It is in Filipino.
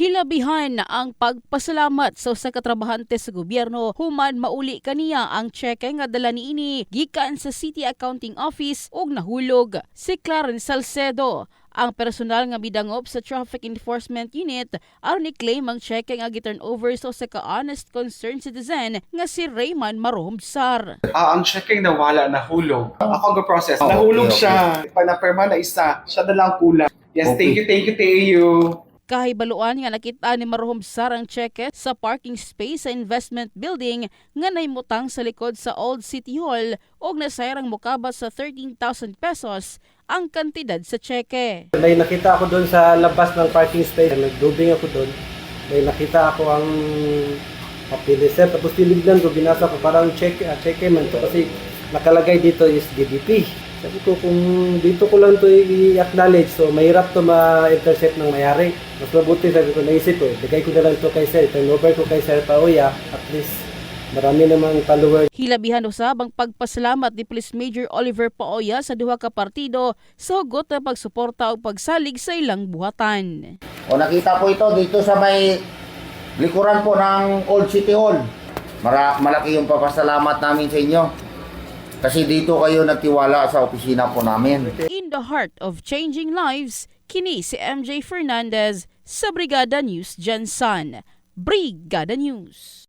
Hilabihan ang pagpasalamat sa usa ka trabahante sa gobyerno human mauli kaniya ang tseke nga dala niini gikan sa City Accounting Office ug nahulog. Si Clarence Salcedo, ang personal nga midangop sa Traffic Enforcement Unit, aron i-claim ang tseke nga gi-turn over sa usa ka honest concerned citizen nga si Raymond Maromsar. Ang checking nawala, nahulog. Ako ang process. Nahulog siya. Pag na-perma na isa, siya na lang kulang. Yes, Okay. thank you, Teo. Kahibaluan nga nakita ni Maromsar ang tseke sa parking space sa investment building nga naimutang sa likod sa Old City Hall ug nasayrang mukabas sa 13,000 pesos ang kantidad sa tseke. May nakita ako doon sa labas ng parking space. Nag-dubing ako doon. May nakita ako ang papilisip. Tapos tinignan ko, binasa ko parang check man to kasi nakalagay dito is DBP. Sabi ko kung dito ko lang to i-acknowledge, so mahirap to ma-intercept ng mayari. Mas mabuti, sabi ko, naisip ko, bigay ko na lang to kay Sir. Turn over ko kay Sir Pauya. At least marami namang followers. Hilabihan usab ang pagpasalamat ni Police Major Oliver Paoya sa duha ka partido sa hugot na pagsuporta o pagsalig sa ilang buhatan. O nakita po ito dito sa may likuran po ng Old City Hall. Malaki yung papasalamat namin sa inyo. Kasi dito kayo nagtiwala sa opisina po namin. In the heart of changing lives, kini si MJ Fernandez sa Brigada News Jansan. Brigada News.